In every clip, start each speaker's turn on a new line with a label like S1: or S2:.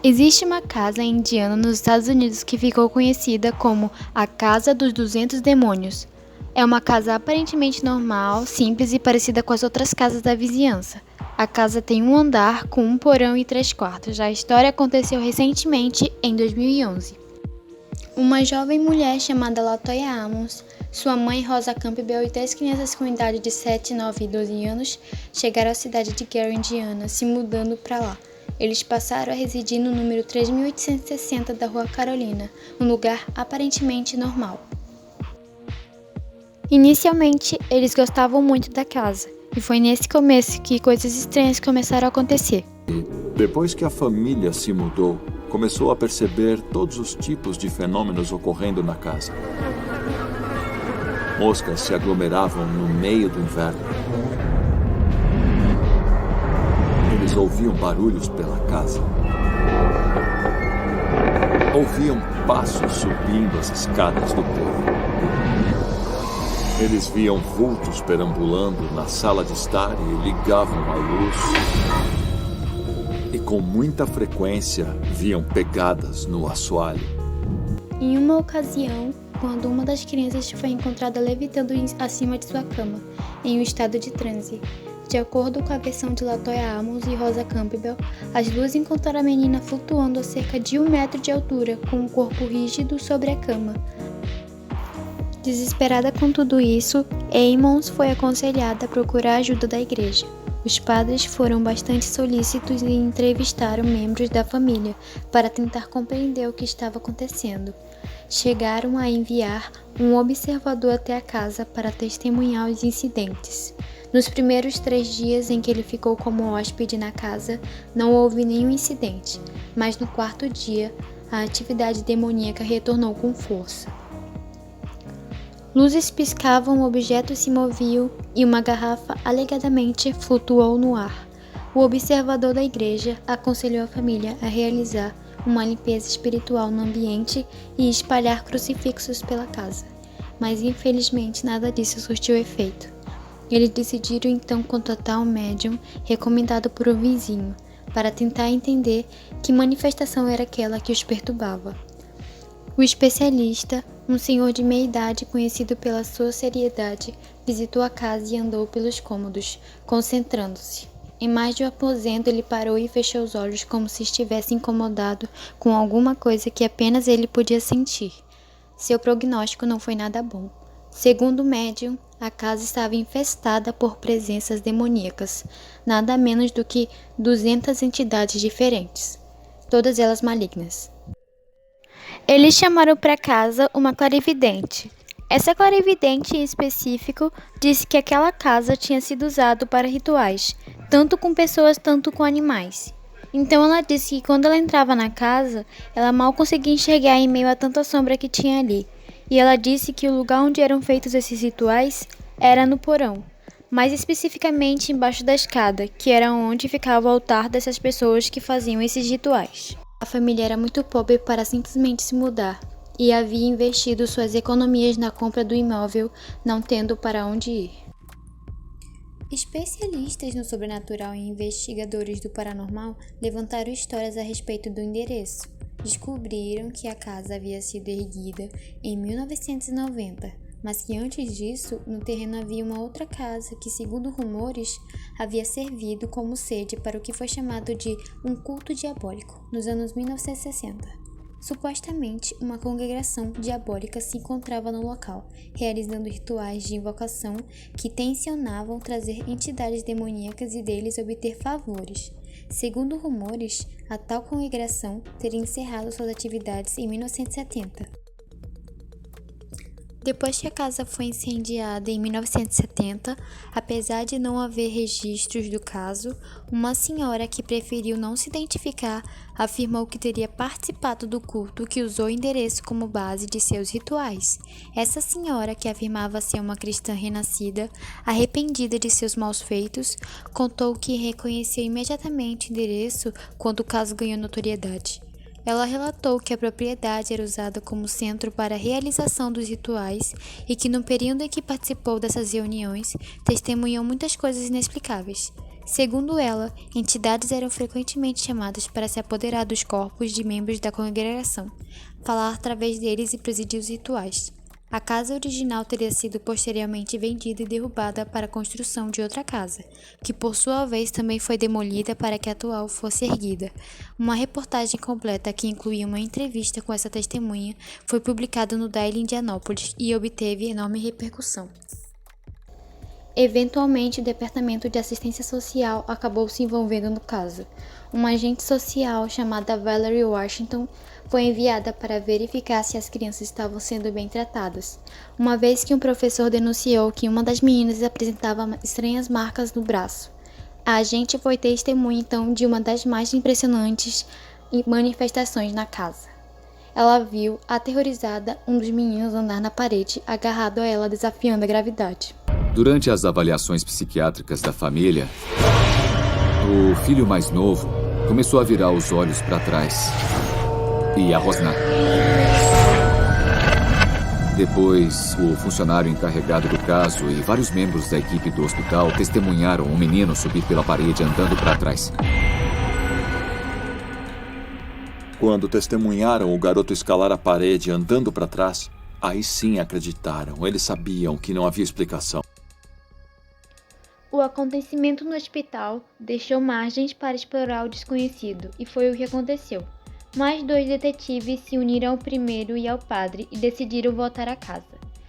S1: Existe uma casa indiana nos Estados Unidos que ficou conhecida como a Casa dos 200 Demônios. É uma casa aparentemente normal, simples e parecida com as outras casas da vizinhança. A casa tem um andar com um porão e 3 quartos. A história aconteceu recentemente, em 2011. Uma jovem mulher chamada Latoya Amos, sua mãe Rosa Campbell e 3 crianças com idade de 7, 9 e 12 anos chegaram à cidade de Gary, Indiana, se mudando para lá. Eles passaram a residir no número 3860 da Rua Carolina, um lugar aparentemente normal. Inicialmente, eles gostavam muito da casa, e foi nesse começo que coisas estranhas começaram a acontecer.
S2: Depois que a família se mudou, começou a perceber todos os tipos de fenômenos ocorrendo na casa. Moscas se aglomeravam no meio do inverno. Eles ouviam barulhos pela casa. Ouviam passos subindo as escadas do porão. Eles viam vultos perambulando na sala de estar e ligavam a luz. E com muita frequência viam pegadas no assoalho.
S1: Em uma ocasião, quando uma das crianças foi encontrada levitando acima de sua cama, em um estado de transe. De acordo com a versão de Latoya Amos e Rosa Campbell, as duas encontraram a menina flutuando a cerca de 1 metro de altura, com um corpo rígido sobre a cama. Desesperada com tudo isso, Amos foi aconselhada a procurar a ajuda da igreja. Os padres foram bastante solícitos e entrevistaram membros da família para tentar compreender o que estava acontecendo. Chegaram a enviar um observador até a casa para testemunhar os incidentes. Nos primeiros 3 dias em que ele ficou como hóspede na casa, não houve nenhum incidente, mas no 4º dia, a atividade demoníaca retornou com força. Luzes piscavam, objetos se moviam e uma garrafa alegadamente flutuou no ar. O observador da igreja aconselhou a família a realizar uma limpeza espiritual no ambiente e espalhar crucifixos pela casa, mas infelizmente nada disso surtiu efeito. Eles decidiram então contatar um médium recomendado por um vizinho para tentar entender que manifestação era aquela que os perturbava. O especialista, um senhor de meia idade conhecido pela sua seriedade, visitou a casa e andou pelos cômodos, concentrando-se. Em mais de um aposento, ele parou e fechou os olhos como se estivesse incomodado com alguma coisa que apenas ele podia sentir. Seu prognóstico não foi nada bom. Segundo o médium, a casa estava infestada por presenças demoníacas, nada menos do que 200 entidades diferentes, todas elas malignas. Eles chamaram para casa uma clarividente. Essa clarividente em específico disse que aquela casa tinha sido usada para rituais, tanto com pessoas, tanto com animais. Então ela disse que quando ela entrava na casa, ela mal conseguia enxergar em meio a tanta sombra que tinha ali. E ela disse que o lugar onde eram feitos esses rituais era no porão, mais especificamente embaixo da escada, que era onde ficava o altar dessas pessoas que faziam esses rituais. A família era muito pobre para simplesmente se mudar e havia investido suas economias na compra do imóvel, não tendo para onde ir. Especialistas no sobrenatural e investigadores do paranormal levantaram histórias a respeito do endereço. Descobriram que a casa havia sido erguida em 1990, mas que antes disso, no terreno havia uma outra casa que, segundo rumores, havia servido como sede para o que foi chamado de um culto diabólico nos anos 1960. Supostamente, uma congregação diabólica se encontrava no local, realizando rituais de invocação que tensionavam trazer entidades demoníacas e deles obter favores. Segundo rumores, a tal congregação teria encerrado suas atividades em 1970. Depois que a casa foi incendiada em 1970, apesar de não haver registros do caso, uma senhora que preferiu não se identificar afirmou que teria participado do culto que usou o endereço como base de seus rituais. Essa senhora, que afirmava ser uma cristã renascida, arrependida de seus maus feitos, contou que reconheceu imediatamente o endereço quando o caso ganhou notoriedade. Ela relatou que a propriedade era usada como centro para a realização dos rituais e que no período em que participou dessas reuniões, testemunhou muitas coisas inexplicáveis. Segundo ela, entidades eram frequentemente chamadas para se apoderar dos corpos de membros da congregação, falar através deles e presidir os rituais. A casa original teria sido posteriormente vendida e derrubada para a construção de outra casa, que por sua vez também foi demolida para que a atual fosse erguida. Uma reportagem completa que incluía uma entrevista com essa testemunha foi publicada no Daily Indianapolis e obteve enorme repercussão. Eventualmente, o Departamento de Assistência Social acabou se envolvendo no caso. Uma agente social chamada Valerie Washington foi enviada para verificar se as crianças estavam sendo bem tratadas, uma vez que um professor denunciou que uma das meninas apresentava estranhas marcas no braço. A agente foi testemunha então de uma das mais impressionantes manifestações na casa. Ela viu, aterrorizada, um dos meninos andar na parede, agarrado a ela, desafiando a gravidade.
S3: Durante as avaliações psiquiátricas da família, o filho mais novo começou a virar os olhos para trás e a rosnar. Depois, o funcionário encarregado do caso e vários membros da equipe do hospital testemunharam um menino subir pela parede andando para trás.
S2: Quando testemunharam o garoto escalar a parede andando para trás, aí sim acreditaram. Eles sabiam que não havia explicação.
S1: O acontecimento no hospital deixou margens para explorar o desconhecido, e foi o que aconteceu. Mais 2 detetives se uniram ao primeiro e ao padre e decidiram voltar à casa.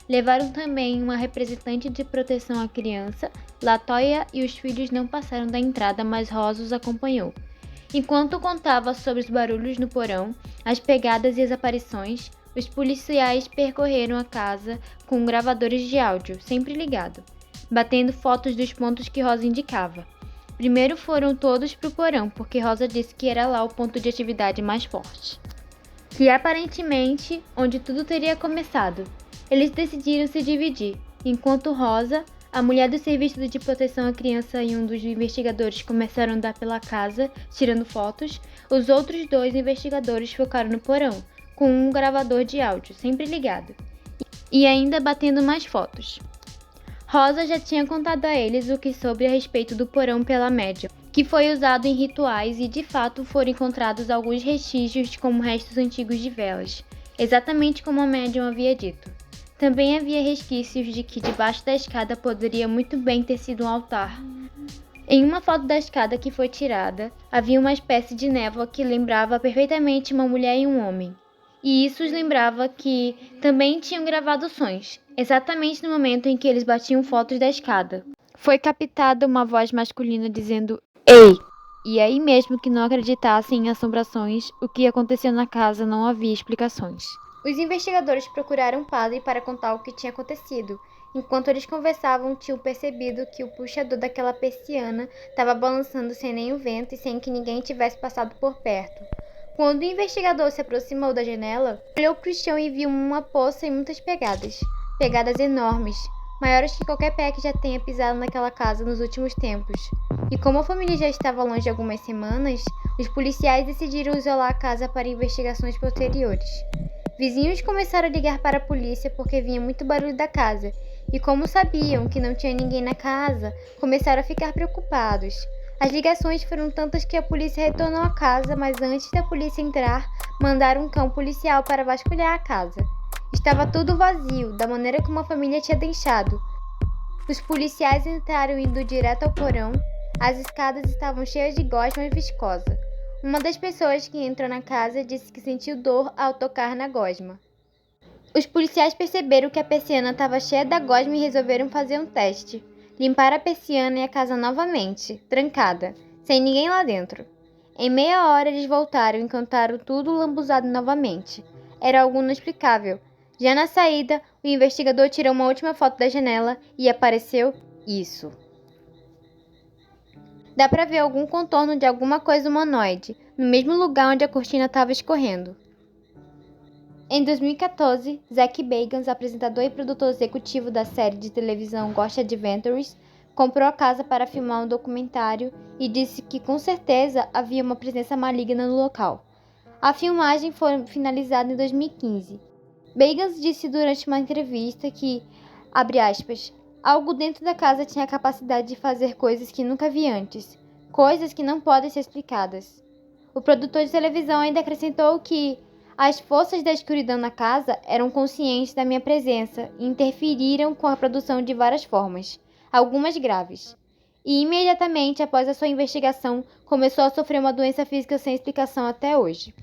S1: Levaram também uma representante de proteção à criança, Latoya, e os filhos não passaram da entrada, mas Rosa os acompanhou. Enquanto contava sobre os barulhos no porão, as pegadas e as aparições, os policiais percorreram a casa com gravadores de áudio, sempre ligado, batendo fotos dos pontos que Rosa indicava. Primeiro foram todos pro porão, porque Rosa disse que era lá o ponto de atividade mais forte, que aparentemente onde tudo teria começado. Eles decidiram se dividir, enquanto Rosa, a mulher do serviço de proteção à criança e um dos investigadores começaram a andar pela casa, tirando fotos. Os outros 2 investigadores focaram no porão, com um gravador de áudio, sempre ligado, e ainda batendo mais fotos. Rosa já tinha contado a eles o que soube a respeito do porão pela médium, que foi usado em rituais e de fato foram encontrados alguns vestígios como restos antigos de velas, exatamente como a médium havia dito. Também havia resquícios de que debaixo da escada poderia muito bem ter sido um altar. Em uma foto da escada que foi tirada, havia uma espécie de névoa que lembrava perfeitamente uma mulher e um homem. E isso os lembrava que também tinham gravado sons, exatamente no momento em que eles batiam fotos da escada. Foi captada uma voz masculina dizendo "Ei!", e aí mesmo que não acreditassem em assombrações, o que aconteceu na casa não havia explicações. Os investigadores procuraram um padre para contar o que tinha acontecido. Enquanto eles conversavam, tinham percebido que o puxador daquela persiana estava balançando sem nenhum vento e sem que ninguém tivesse passado por perto. Quando o investigador se aproximou da janela, olhou para o chão e viu uma poça e muitas pegadas. Pegadas enormes, maiores que qualquer pé que já tenha pisado naquela casa nos últimos tempos. E como a família já estava longe de algumas semanas, os policiais decidiram isolar a casa para investigações posteriores. Vizinhos começaram a ligar para a polícia porque vinha muito barulho da casa, e como sabiam que não tinha ninguém na casa, começaram a ficar preocupados. As ligações foram tantas que a polícia retornou à casa, mas antes da polícia entrar, mandaram um cão policial para vasculhar a casa. Estava tudo vazio, da maneira como a família tinha deixado. Os policiais entraram indo direto ao porão. As escadas estavam cheias de gosma viscosa. Uma das pessoas que entrou na casa disse que sentiu dor ao tocar na gosma. Os policiais perceberam que a persiana estava cheia da gosma e resolveram fazer um teste. Limparam a persiana e a casa novamente, trancada, sem ninguém lá dentro. Em meia hora eles voltaram e encontraram tudo lambuzado novamente. Era algo inexplicável. Já na saída, o investigador tirou uma última foto da janela e apareceu isso. Dá para ver algum contorno de alguma coisa humanoide, no mesmo lugar onde a cortina estava escorrendo. Em 2014, Zach Bagans, apresentador e produtor executivo da série de televisão Ghost Adventures, comprou a casa para filmar um documentário e disse que com certeza havia uma presença maligna no local. A filmagem foi finalizada em 2015. Bagans disse durante uma entrevista que, abre aspas, Algo dentro da casa tinha a capacidade de fazer coisas que nunca vi antes, coisas que não podem ser explicadas. O produtor de televisão ainda acrescentou que as forças da escuridão na casa eram conscientes da minha presença e interferiram com a produção de várias formas, algumas graves. E imediatamente após a sua investigação, começou a sofrer uma doença física sem explicação até hoje.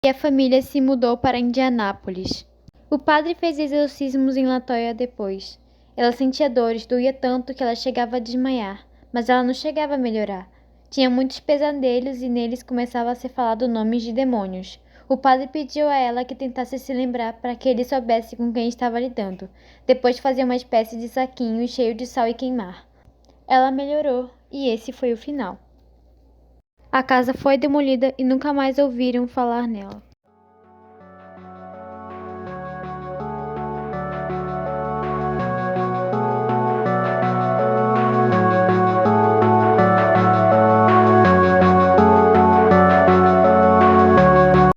S1: E a família se mudou para Indianápolis. O padre fez exorcismos em Latoya depois. Ela sentia dores, doía tanto que ela chegava a desmaiar, mas ela não chegava a melhorar. Tinha muitos pesadelos e neles começava a ser falado nomes de demônios. O padre pediu a ela que tentasse se lembrar para que ele soubesse com quem estava lidando. Depois fazia uma espécie de saquinho cheio de sal e queimar. Ela melhorou e esse foi o final. A casa foi demolida e nunca mais ouviram falar nela.